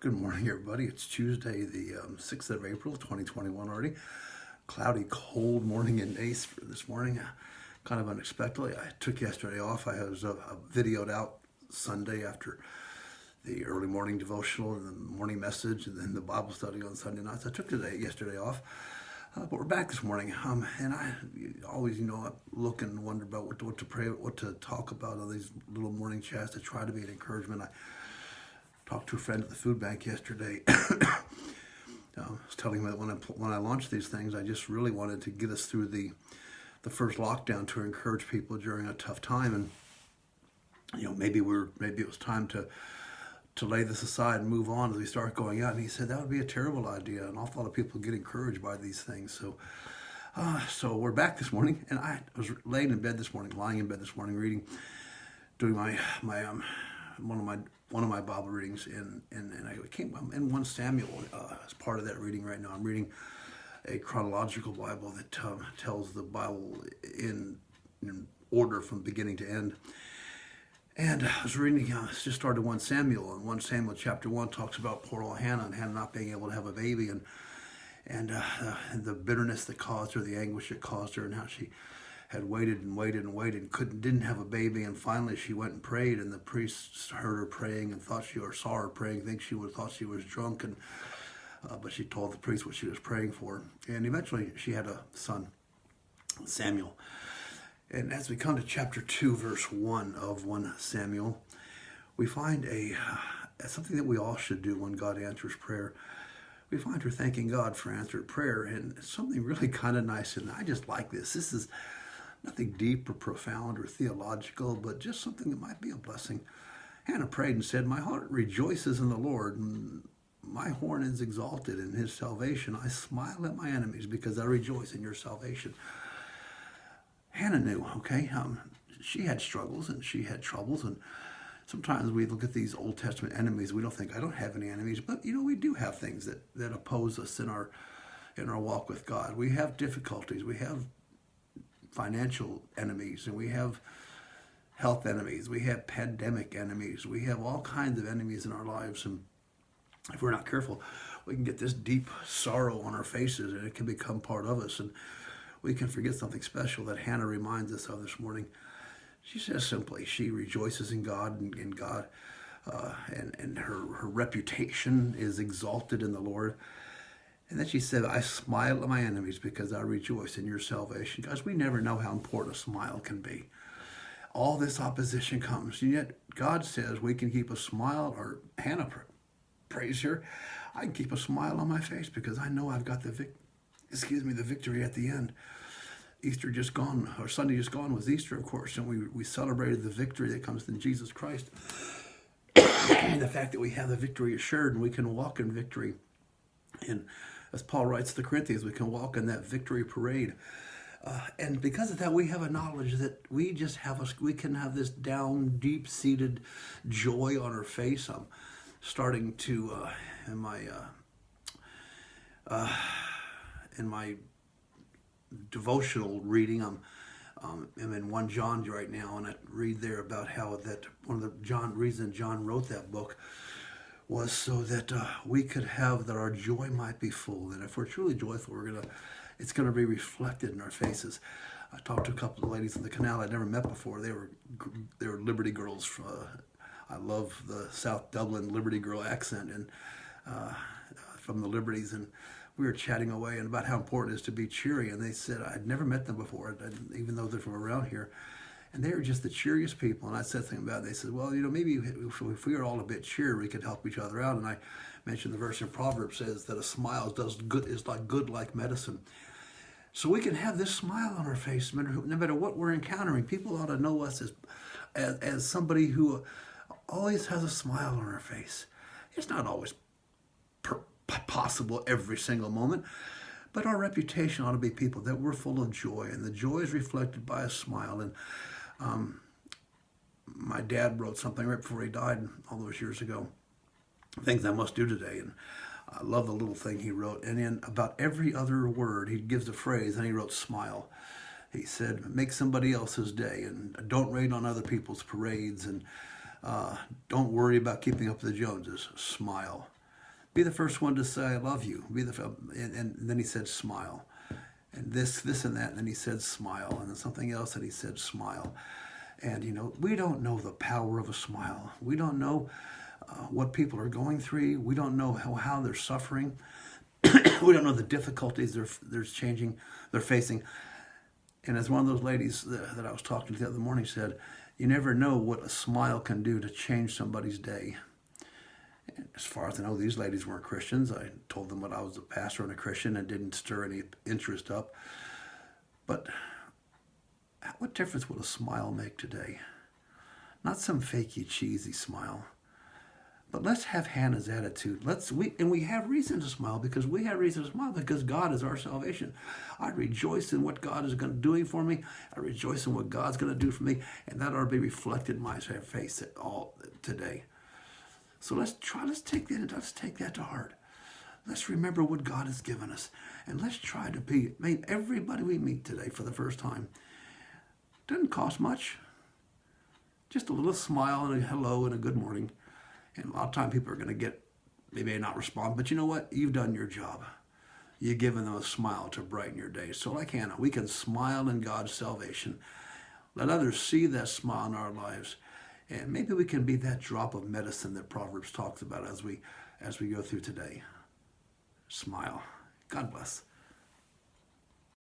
Good morning, everybody. It's Tuesday, the 6th of April, 2021 already. Cloudy, cold morning in Ace for this morning. Kind of unexpectedly. I took yesterday off. I was videoed out Sunday after the early morning devotional and the morning message and then the Bible study on Sunday nights. I took yesterday off. But we're back this morning. And I always, look and wonder about what to pray, what to talk about on these little morning chats to try to be an encouragement. I talked to a friend at the food bank yesterday. I was telling him that when I launched these things, I just really wanted to get us through the first lockdown to encourage people during a tough time. And maybe it was time to lay this aside and move on as we start going out. And he said that would be a terrible idea. An awful lot of people get encouraged by these things. So we're back this morning, and I was lying in bed this morning, reading, doing my one of my Bible readings, and I came in 1 Samuel as part of that reading right now. I'm reading a chronological Bible that tells the Bible in order from beginning to end. And I was reading, just started 1 Samuel, and 1 Samuel chapter 1 talks about poor old Hannah and Hannah not being able to have a baby, and the bitterness that caused her, the anguish that caused her, and how she had waited and waited and waited, didn't have a baby, and finally she went and prayed, and the priest heard her praying and saw her praying, thought she was drunk, but she told the priest what she was praying for, and eventually she had a son, Samuel. And as we come to chapter 2, verse 1 of 1 Samuel, we find something that we all should do when God answers prayer. We find her thanking God for answered prayer, and something really kind of nice, and I just like this. This is nothing deep or profound or theological, but just something that might be a blessing. Hannah prayed and said, "My heart rejoices in the Lord, and my horn is exalted in his salvation. I smile at my enemies because I rejoice in your salvation." Hannah knew, okay? She had struggles and she had troubles, and sometimes we look at these Old Testament enemies, we don't think, I don't have any enemies, but we do have things that oppose us in our walk with God. We have difficulties, we have financial enemies, and we have health enemies, we have pandemic enemies, we have all kinds of enemies in our lives, and if we're not careful, we can get this deep sorrow on our faces, and it can become part of us, and we can forget something special that Hannah reminds us of this morning. She says simply, she rejoices in God, and God, and her reputation is exalted in the Lord. And then she said, "I smile at my enemies because I rejoice in your salvation." Guys, we never know how important a smile can be. All this opposition comes, and yet God says we can keep a smile, or Hannah prays here, I can keep a smile on my face because I know I've got the victory at the end. Easter just gone, or Sunday just gone was Easter, of course, and we celebrated the victory that comes in Jesus Christ. And the fact that we have the victory assured, and we can walk in victory. And as Paul writes to the Corinthians, we can walk in that victory parade. And because of that, we have a knowledge that we can have this down, deep-seated joy on our face. I'm starting to, in my devotional reading, I'm in 1 John right now, and I read there about how that one of the reason John wrote that book was so that we could have, that our joy might be full. And if we're truly joyful, it's gonna be reflected in our faces. I talked to a couple of ladies in the canal I'd never met before. They were Liberty girls. I love the South Dublin Liberty girl accent, and from the Liberties, and we were chatting away and about how important it is to be cheery. And they said I'd never met them before, even though they're from around here. And they were just the cheeriest people. And I said something about it. They said, well, maybe if we were all a bit cheery, we could help each other out. And I mentioned the verse in Proverbs says that a smile is good like medicine. So we can have this smile on our face no matter what we're encountering. People ought to know us as somebody who always has a smile on our face. It's not always possible every single moment, but our reputation ought to be people that we're full of joy, and the joy is reflected by a smile. And my dad wrote something right before he died all those years ago, things I must do today, and I love the little thing he wrote. And in about every other word, he gives a phrase, and he wrote smile. He said, make somebody else's day, and don't rain on other people's parades, and don't worry about keeping up with the Joneses. Smile. Be the first one to say, I love you. And then he said, smile. And this and that. And then he said, smile. And then something else, and he said, smile. And, we don't know the power of a smile. We don't know what people are going through. We don't know how they're suffering. We don't know the difficulties they're facing. And as one of those ladies that I was talking to the other morning said, you never know what a smile can do to change somebody's day. And as far as I know, these ladies weren't Christians. I told them that I was a pastor and a Christian and didn't stir any interest up. But what difference will a smile make today? Not some fakey, cheesy smile. But let's have Hannah's attitude. We have reason to smile because we have reason to smile because God is our salvation. I rejoice in what God is doing for me. I rejoice in what God's going to do for me, and that ought to be reflected in my face all today. So let's take that to heart. Let's remember what God has given us, and let's try to be. Everybody we meet today for the first time doesn't cost much. Just a little smile and a hello and a good morning. And a lot of time people are going to they may not respond, but you know what? You've done your job. You've given them a smile to brighten your day. So like Hannah, we can smile in God's salvation. Let others see that smile in our lives. And maybe we can be that drop of medicine that Proverbs talks about as we go through today. Smile. God bless.